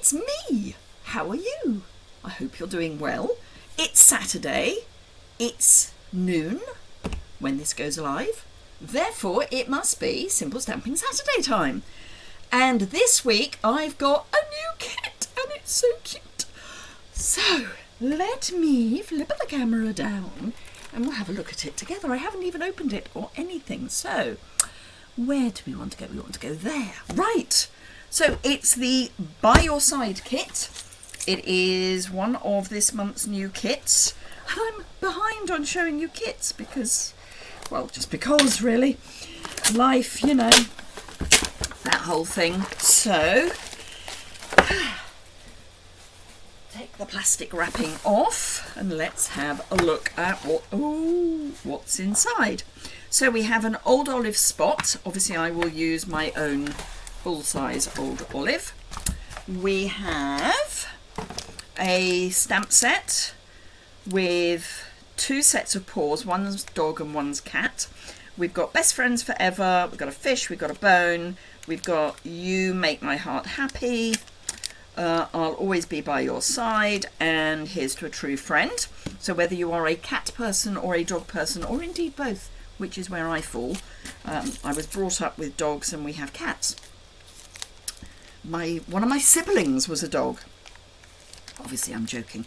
it's me. How are you? I hope you're doing well. It's Saturday. It's noon when this goes live. Therefore, it must be Simple Stamping Saturday time. And this week, I've got a new kit, and it's so cute. So, let me flip the camera down, and we'll have a look at it together. I haven't even opened it or anything. So, where do we want to go? We want to go there. Right. So, it's the By Your Side kit. It is one of this month's new kits. And I'm behind on showing you kits because, well, just because, really. Life, you know, that whole thing. So, take the plastic wrapping off and let's have a look at what's inside. So we have an Old Olive spot. Obviously, I will use my own full-size Old Olive. We have a stamp set with 2 sets of paws, one's dog and one's cat. We've got Best Friends Forever, we've got a fish, we've got a bone, we've got You Make My Heart Happy, I'll Always Be By Your Side, and Here's to a True Friend. So whether you are a cat person or a dog person, or indeed both, which is where I fall, I was brought up with dogs and we have cats. One of my siblings was a dog. Obviously, I'm joking.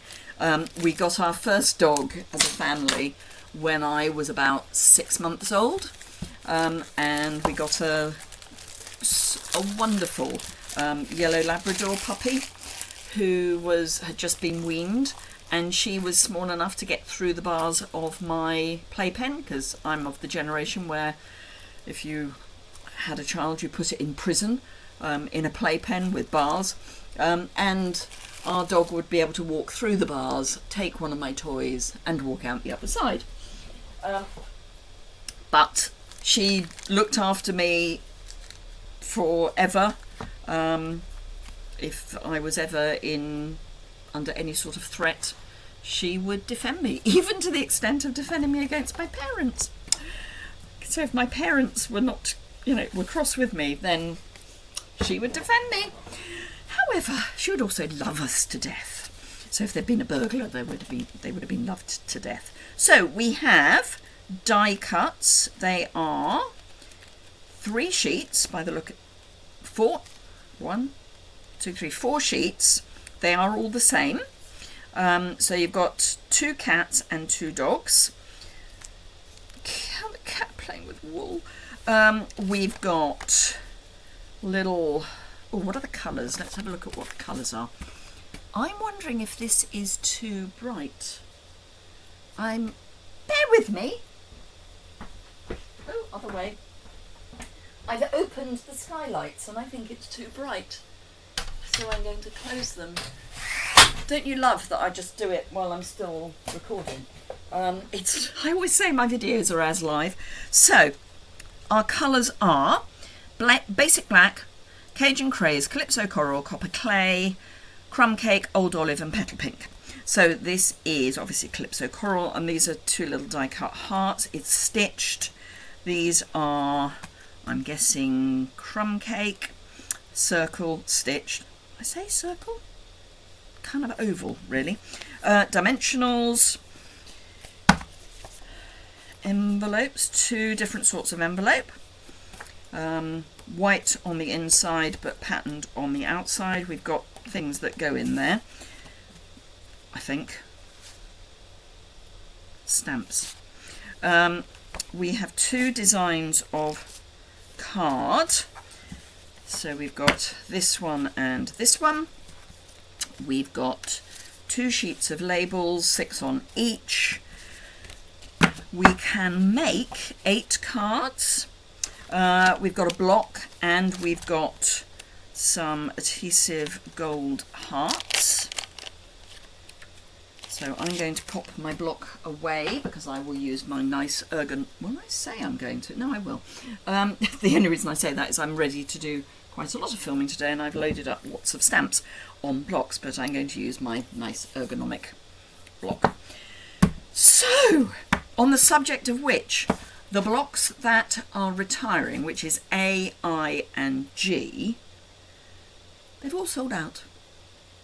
We got our first dog as a family when I was about 6 months old, and we got a wonderful yellow Labrador puppy who had just been weaned, and she was small enough to get through the bars of my playpen, because I'm of the generation where if you had a child, you put it in prison, in a playpen with bars, and our dog would be able to walk through the bars, take one of my toys, and walk out the other side. But she looked after me forever. If I was ever under any sort of threat, she would defend me, even to the extent of defending me against my parents. So if my parents were not, were cross with me, then she would defend me. However, she would also love us to death. So if there'd been a burglar, they would have been loved to death. So we have die cuts. They are 3 sheets by the look at 4 sheets. They are all the same. So you've got 2 cats and 2 dogs. The cat playing with wool. We've got little... Oh, what are the colours? Let's have a look at what the colours are. I'm wondering if this is too bright. Bear with me. Oh, other way. I've opened the skylights and I think it's too bright. So I'm going to close them. Don't you love that I just do it while I'm still recording? I always say my videos are as live. So, our colours are basic black, Cajun Craze, Calypso Coral, Copper Clay, Crumb Cake, Old Olive and Petal Pink. So this is obviously Calypso Coral, and these are 2 little die cut hearts. It's stitched. These are, I'm guessing, Crumb Cake, circle, stitched. I say circle? Kind of oval, really. Dimensionals, envelopes, 2 different sorts of envelope. White on the inside but patterned on the outside. We've got things that go in there, I think. Stamps. We have 2 designs of card. So we've got this one and this one. We've got 2 sheets of labels, 6 on each. We can make 8 cards. We've got a block and we've got some adhesive gold hearts. So I'm going to pop my block away because I will use my nice Will I say I'm going to? No, I will. The only reason I say that is I'm ready to do quite a lot of filming today and I've loaded up lots of stamps on blocks, but I'm going to use my nice ergonomic block. So, on the subject of which, the blocks that are retiring, which is A, I and G, they've all sold out.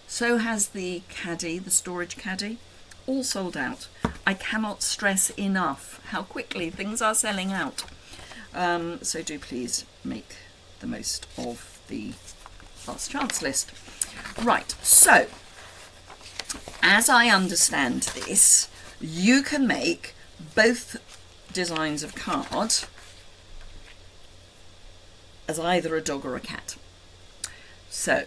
So has the caddy, the storage caddy, all sold out. I cannot stress enough how quickly things are selling out. So do please make the most of the last chance list. Right, so as I understand this, you can make both designs of card as either a dog or a cat. So,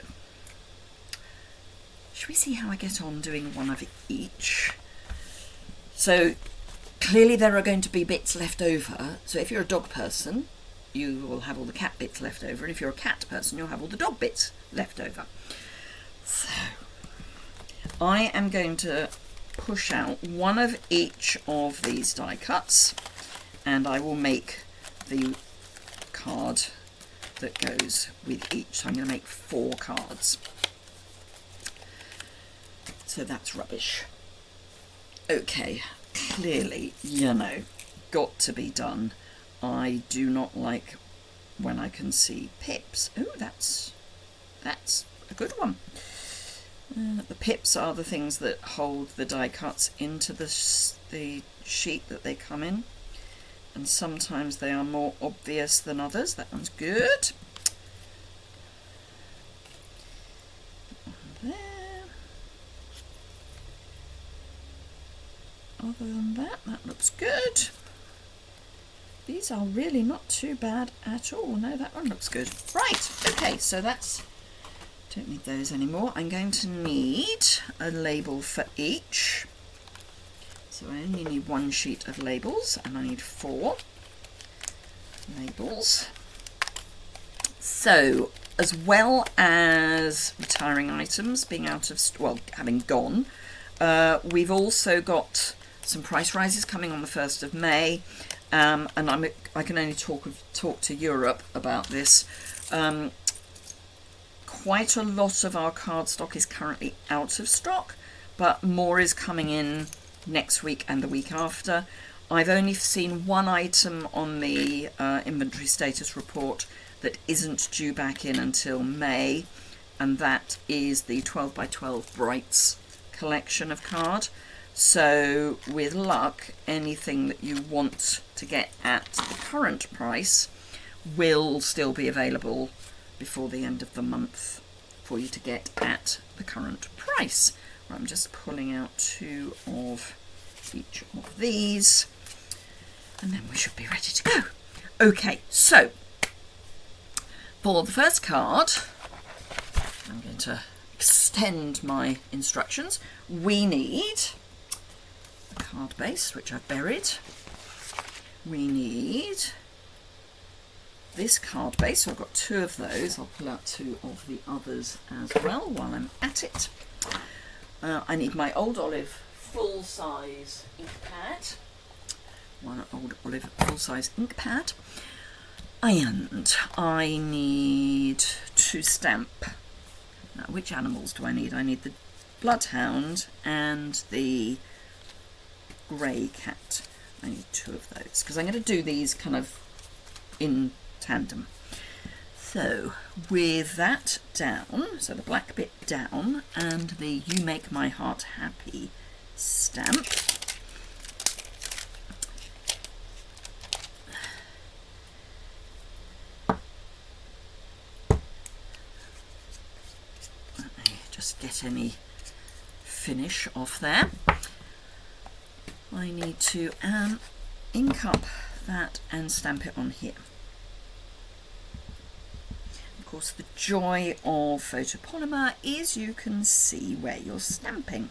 should we see how I get on doing one of each? So, clearly there are going to be bits left over. So if you're a dog person, you will have all the cat bits left over. And if you're a cat person, you'll have all the dog bits left over. So, I am going to push out one of each of these die cuts, and I will make the card that goes with each. So I'm going to make 4 cards. So that's rubbish. Okay, clearly, you know, got to be done. I do not like when I can see pips. Oh, that's a good one. The pips are the things that hold the die cuts into the sheet that they come in, and sometimes they are more obvious than others. That one's good. There. Other than that, that looks good. These are really not too bad at all. No, that one looks good. Right, okay, so that's... Don't need those anymore. I'm going to need a label for each. So I only need 1 sheet of labels, and I need 4 labels. So, as well as retiring items being out of, well, having gone, we've also got some price rises coming on the 1st of May, and I can only talk to Europe about this. Quite a lot of our card stock is currently out of stock, but more is coming in next week and the week after. I've only seen 1 item on the inventory status report that isn't due back in until May, and that is the 12 by 12 Brights collection of card. So with luck, anything that you want to get at the current price will still be available before the end of the month for you to get at the current price. I'm just pulling out 2 of each of these, and then we should be ready to go. Okay, so for the first card, I'm going to extend my instructions. We need a card base, which I've buried. We need this card base, so I've got 2 of those. I'll pull out 2 of the others as well while I'm at it. I need my Old Olive full-size ink pad. One Old Olive full-size ink pad. And I need to stamp. Now, which animals do I need? I need the bloodhound and the grey cat. I need 2 of those because I'm going to do these kind of in tandem. So with that down, so the black bit down, and the You Make My Heart Happy stamp, let me just get any finish off there. I need to ink up that and stamp it on here. Of course, the joy of photopolymer is you can see where you're stamping.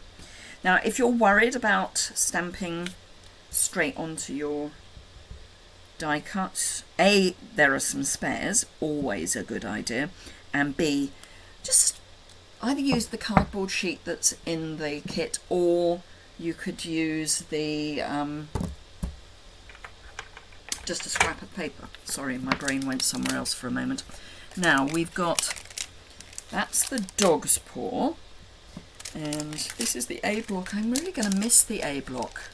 Now, if you're worried about stamping straight onto your die cuts, A, there are some spares, always a good idea, and B, just either use the cardboard sheet that's in the kit, or you could use the just a scrap of paper. Sorry, my brain went somewhere else for a moment. Now we've got, that's the dog's paw, and this is the A block. I'm really going to miss the A block.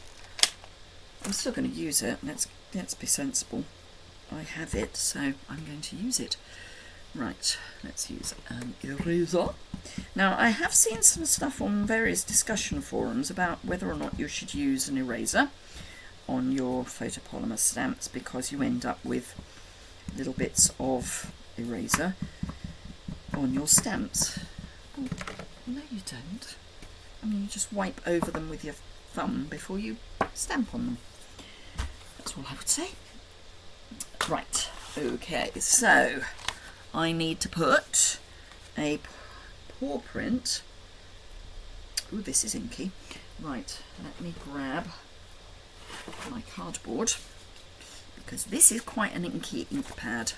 I'm still going to use it. Let's be sensible. I have it, so I'm going to use it. Right, let's use an eraser. Now, I have seen some stuff on various discussion forums about whether or not you should use an eraser on your photopolymer stamps, because you end up with little bits of eraser on your stamps. Oh, no you don't. I mean, you just wipe over them with your thumb before you stamp on them. That's all I would say. Right, okay, so I need to put a paw print. Ooh, this is inky. Right, let me grab my cardboard, because this is quite an inky ink pad.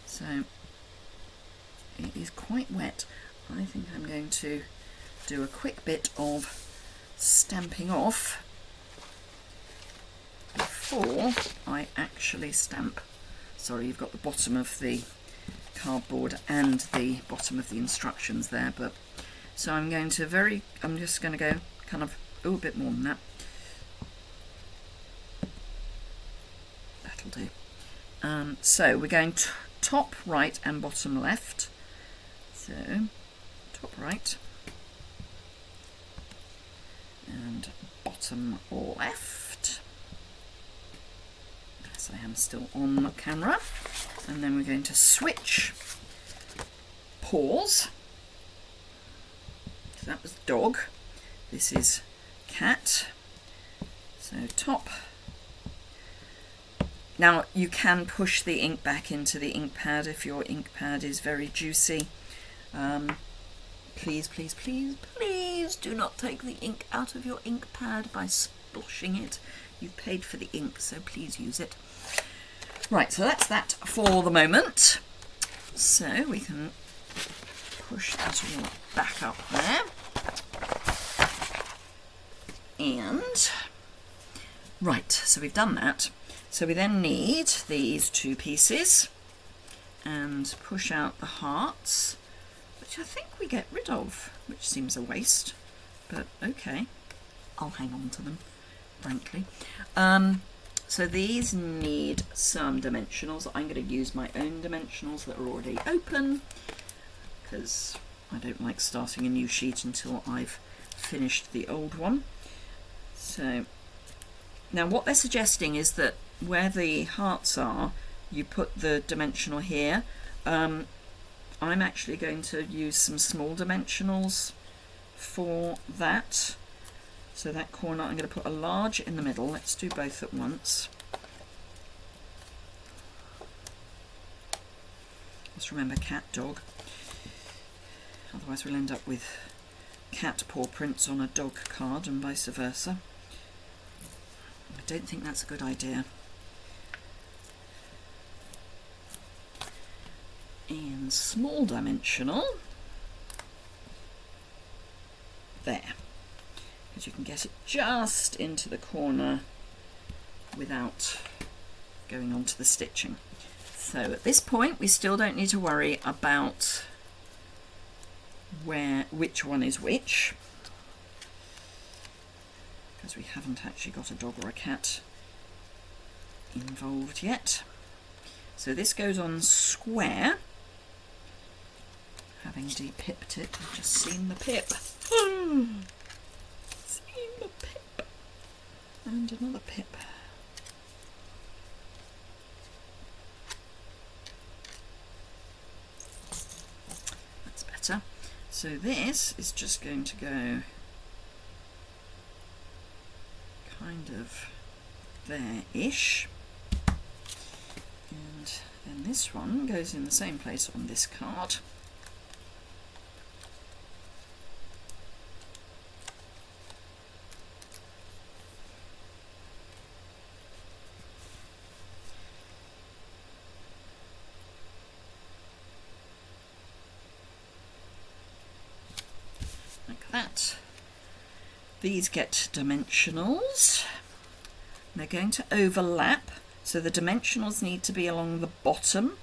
So it is quite wet. I think I'm going to do a quick bit of stamping off before I actually stamp. Sorry, you've got the bottom of the cardboard and the bottom of the instructions there, but so I'm just going to go kind of a bit more than that. That'll do. So we're going top right and bottom left. So top right and bottom left. Yes, I am still on camera. And then we're going to switch paws. So that was dog. This is cat. So top. Now you can push the ink back into the ink pad if your ink pad is very juicy. Please, please, please, please do not take the ink out of your ink pad by sploshing it. You've paid for the ink, so please use it. Right, so that's that for the moment. So we can push that all back up there. And, right, so we've done that. So we then need these two pieces and push out the hearts, which I think we get rid of, which seems a waste, but okay. I'll hang on to them, frankly. So these need some dimensionals. I'm going to use my own dimensionals that are already open, because I don't like starting a new sheet until I've finished the old one. So now what they're suggesting is that where the hearts are, you put the dimensional here. I'm actually going to use some small dimensionals for that. So that corner, I'm going to put a large in the middle. Let's do both at once. Just remember cat, dog. Otherwise we'll end up with cat paw prints on a dog card and vice versa. I don't think that's a good idea. And small dimensional. There. Because you can get it just into the corner without going on to the stitching. So at this point we still don't need to worry about which one is which, because we haven't actually got a dog or a cat involved yet. So this goes on square. Having de-pipped it, I've just seen the pip. The pip and another pip. That's better. So this is just going to go kind of there-ish, and then this one goes in the same place on this card. That. These get dimensionals. They're going to overlap, so the dimensionals need to be along the bottom,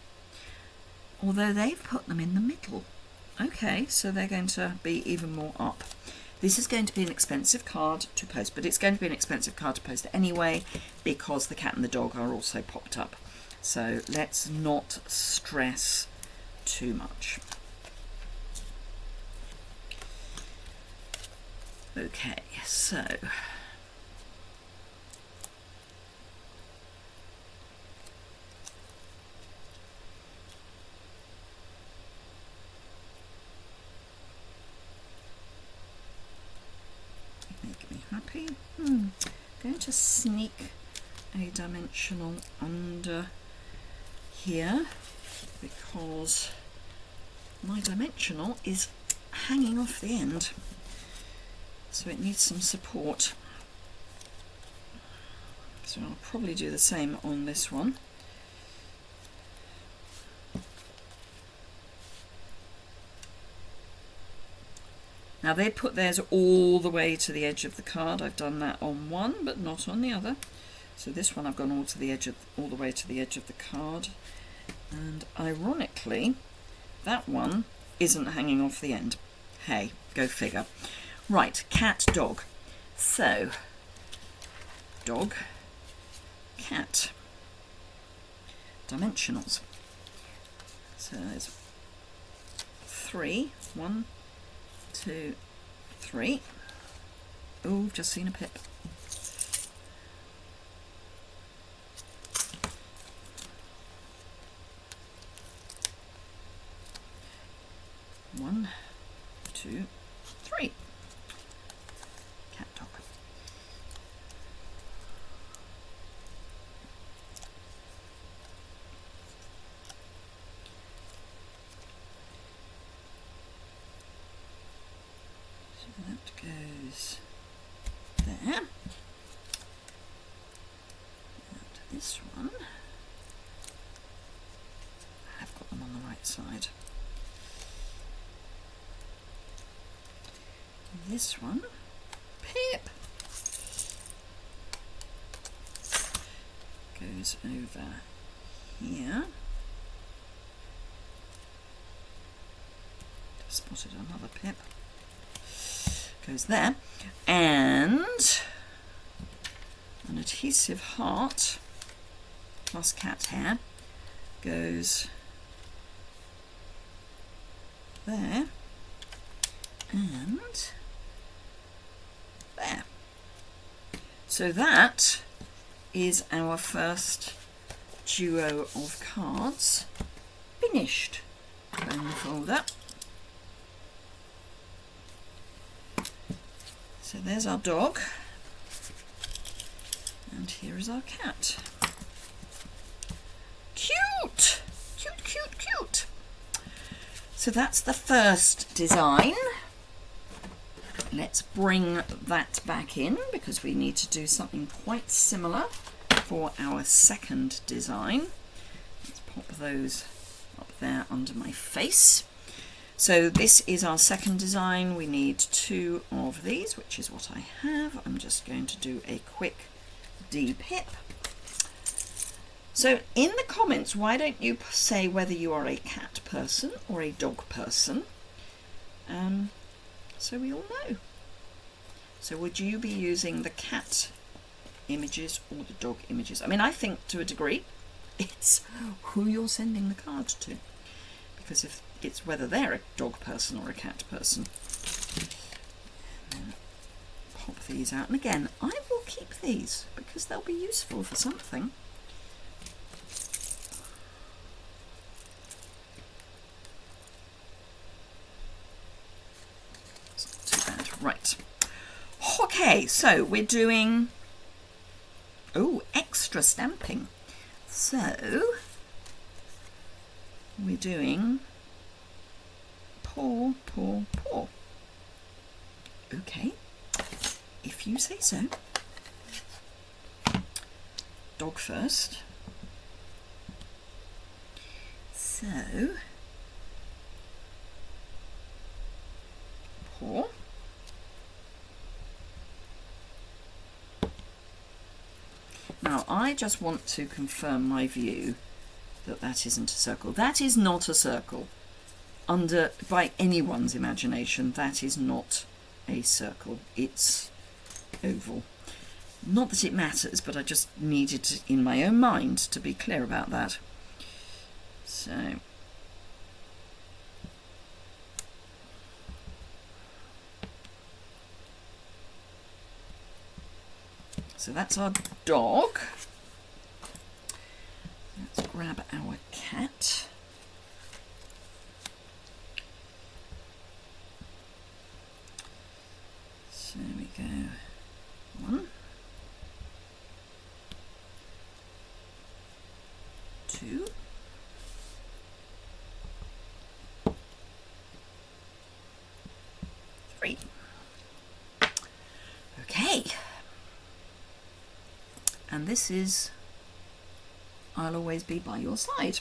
although they've put them in the middle. Okay, so they're going to be even more up. This is going to be an expensive card to post, but it's going to be an expensive card to post anyway, because the cat and the dog are also popped up. So let's not stress too much. Okay, so make me happy. Going to sneak a dimensional under here because my dimensional is hanging off the end, so it needs some support. So I'll probably do the same on this one. Now they put theirs all the way to the edge of the card. I've done that on one, but not on the other. So this one I've gone all the way to the edge of the card. And ironically, that one isn't hanging off the end. Hey, go figure. Right, cat, dog. So, dog, cat, dimensionals. So there's 3. 1, 2, 3. Oh, just seen a pip. One, 2, 3. Cat, dog. So that goes there. And this one, I've got them on the right side. This one, pip, goes over here. Just spotted another pip. Goes there, and an adhesive heart plus cat hair goes there and there. So that is our first duo of cards finished. Bone folder. So there's our dog, and here is our cat. Cute! Cute, cute, cute! So that's the first design. Let's bring that back in because we need to do something quite similar for our second design. Let's pop those up there under my face. So this is our second design. We need 2 of these, which is what I have. I'm just going to do a quick D-pip. So in the comments, why don't you say whether you are a cat person or a dog person? So we all know. So would you be using the cat images or the dog images? I mean, I think to a degree it's who you're sending the card to, because if it's whether they're a dog person or a cat person. And then pop these out, and again I will keep these because they'll be useful for something. Right. Okay, so we're doing extra stamping. So we're doing paw, paw, paw. Okay, if you say so. Dog first. So paw. Now, I just want to confirm my view that that isn't a circle. That is not a circle. By anyone's imagination, that is not a circle. It's oval. Not that it matters, but I just needed to, in my own mind, to be clear about that. So, So that's our dog. Let's grab our cat. So there we go. 1, 2, 3. Okay. And this is I'll Always Be By Your Side.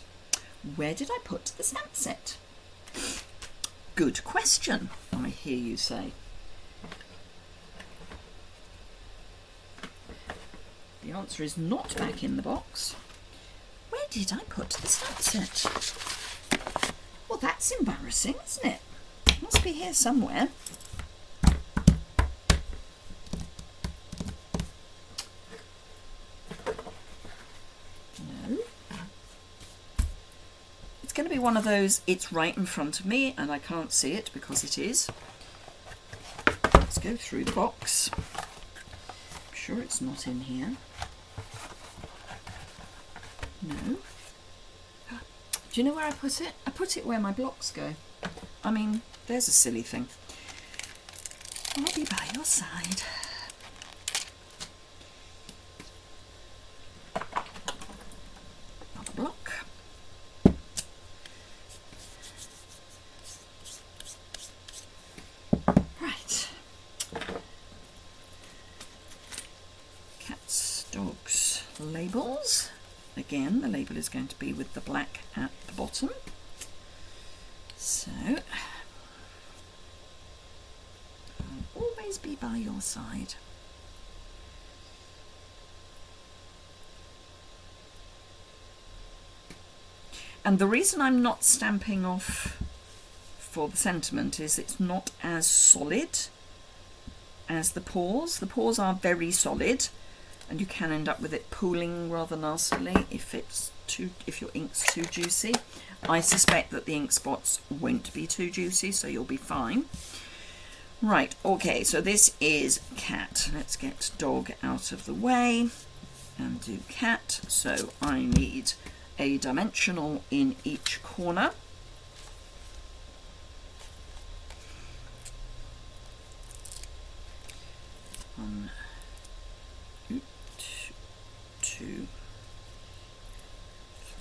Where did I put the stamp set? Good question, I hear you say. The answer is not back in the box. Where did I put the stamp set? Well, that's embarrassing, isn't it? It must be here somewhere. No. It's going to be one of those, it's right in front of me and I can't see it because it is. Let's go through the box. I'm sure it's not in here. No. Do you know where I put it? I put it where my blocks go. I mean, there's a silly thing. I'll be by your side. Another block. Right. Cats, dogs, labels. Again, the label is going to be with the black at the bottom. So, I'll always be by your side. And the reason I'm not stamping off for the sentiment is it's not as solid as the paws. The paws are very solid, and you can end up with it pooling rather nastily if your ink's too juicy. I suspect that the ink spots won't be too juicy, so you'll be fine. Right, okay, so this is cat. Let's get dog out of the way and do cat. So I need a dimensional in each corner. One, 2,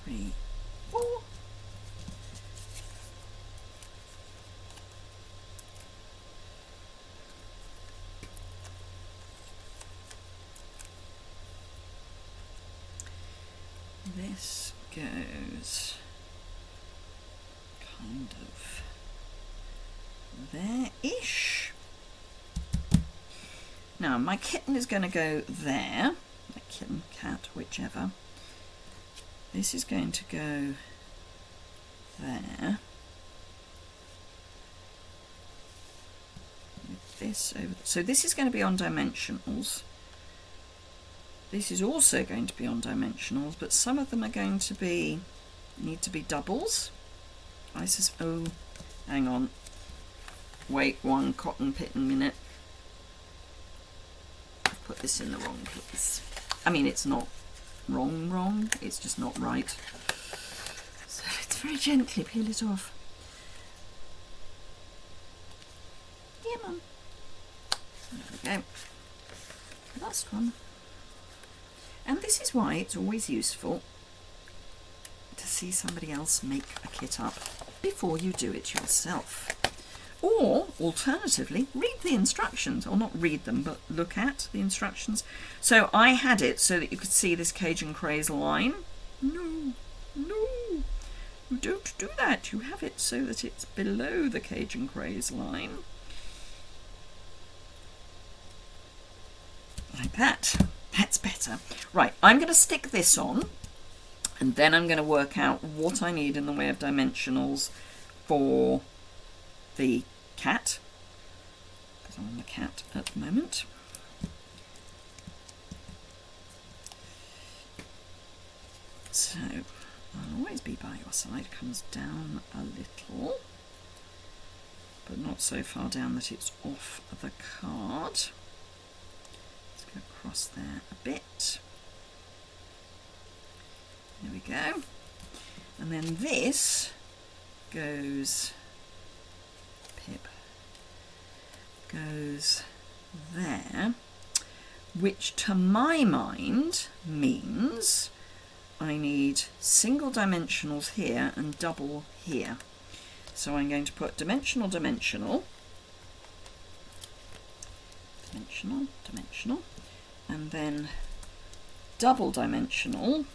3, 4. This goes kind of there-ish. Now my kitten is going to go there. Kitten, cat, whichever. This is going to go there. With this over. So this is going to be on dimensionals. This is also going to be on dimensionals, but some of them are going to be need to be doubles. Oh, hang on. Wait one cotton pitten minute. I've put this in the wrong place. I mean, it's not wrong, it's just not right. So let's very gently peel it off. Yeah, Mum. There we go. Last one. And this is why it's always useful to see somebody else make a kit up before you do it yourself. Or, alternatively, read the instructions, or not read them, but look at the instructions. So I had it so that you could see this Cajun Craze line. No, you don't do that. You have it so that it's below the Cajun Craze line. Like that. That's better. Right, I'm going to stick this on, and then I'm going to work out what I need in the way of dimensionals for the cat, because I'm on the cat at the moment. So I'll Always Be By Your Side comes down a little, but not so far down that it's off the card. Let's Go across there a bit. There we go. And then this goes, pip, goes there, which to my mind means I need single dimensionals here and double here. So I'm going to put dimensional, dimensional, dimensional, dimensional, and then double dimensional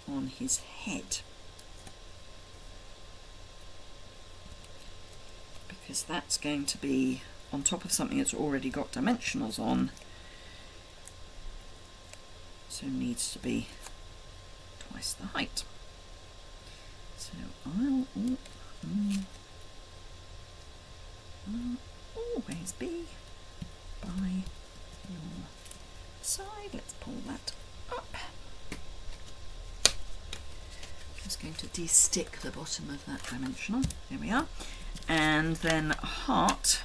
on his head, because that's going to be on top of something that's already got dimensionals on, so needs to be twice the height. So I'll always be by your side. Let's pull that up. Just going to de-stick the bottom of that dimensional. There we are. And then a heart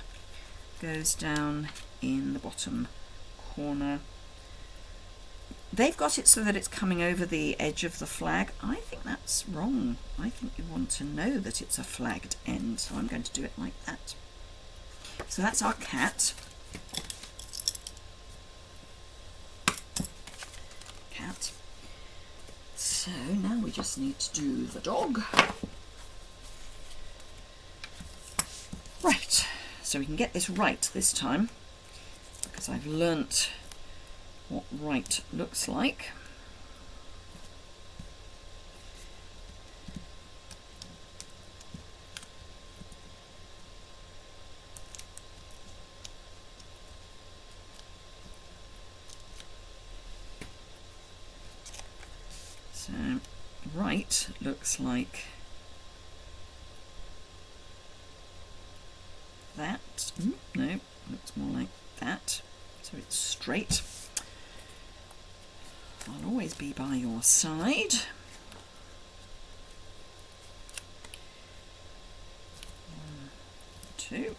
goes down in the bottom corner. They've got it so that it's coming over the edge of the flag. I think that's wrong. I think you want to know that it's a flagged end, so I'm going to do it like that. So that's our cat. Cat. So now we just need to do the dog. Right, so we can get this right this time, because I've learnt what right looks like. So right looks like that. No, looks more like that. So it's straight. I'll always be by your side. 1, 2.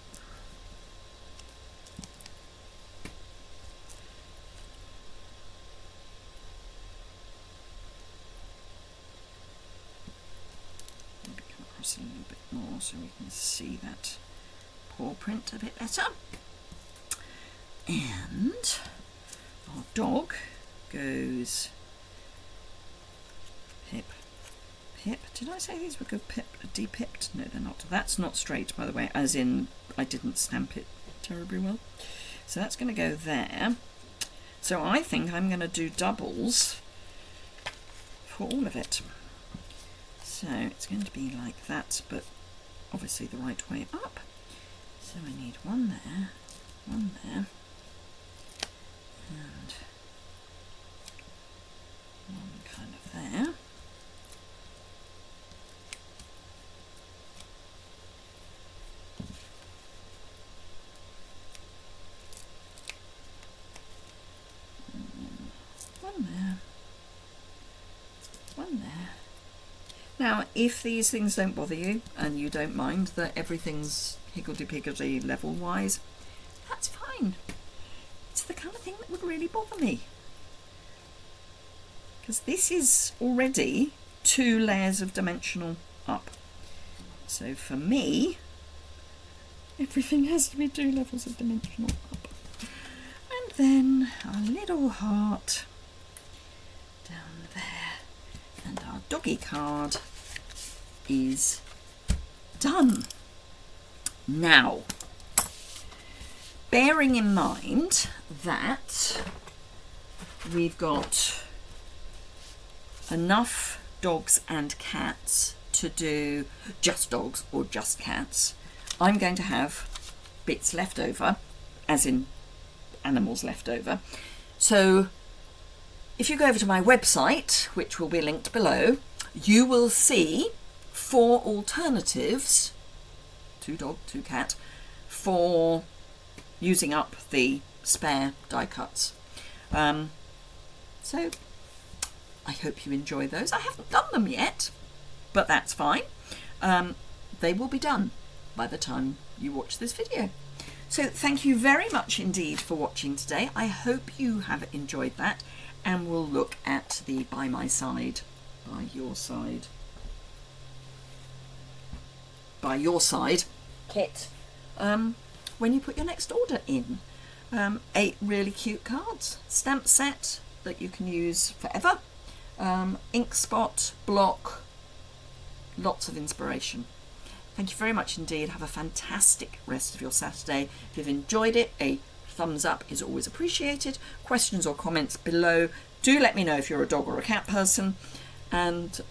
Maybe come across a little bit more so we can see that paw print a bit better. And our dog goes pip, pip. Did I say these were good pip, de-pipped? No, they're not. That's not straight, by the way, as in I didn't stamp it terribly well. So that's going to go there. So I think I'm going to do doubles for all of it. So it's going to be like that, but obviously the right way up. So I need one there, and one kind of there. One there. One there. Now, if these things don't bother you and you don't mind that everything's higgledy-piggledy level-wise, that's fine. It's the kind of thing that would really bother me. Because this is already 2 layers of dimensional up. So for me, everything has to be 2 levels of dimensional up. And then our little heart down there. And our doggy card is done. Now, bearing in mind that we've got enough dogs and cats to do just dogs or just cats, I'm going to have bits left over, as in animals left over. So if you go over to my website, which will be linked below, you will see 4 alternatives, 2 dog, 2 cat, for using up the spare die cuts. So I hope you enjoy those. I haven't done them yet, but that's fine. They will be done by the time you watch this video. So thank you very much indeed for watching today. I hope you have enjoyed that, and we'll look at the by my side, by your side kit when you put your next order in. 8 really cute cards, stamp set that you can use forever, ink spot, block, lots of inspiration. Thank you very much indeed. Have a fantastic rest of your Saturday. If you've enjoyed it, a thumbs up is always appreciated. Questions or comments below. Do let me know if you're a dog or a cat person, and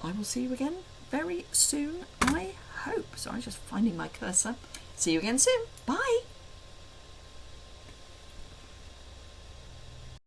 I will see you again very soon, I hope. So I'm just finding my cursor. See you again soon. Bye.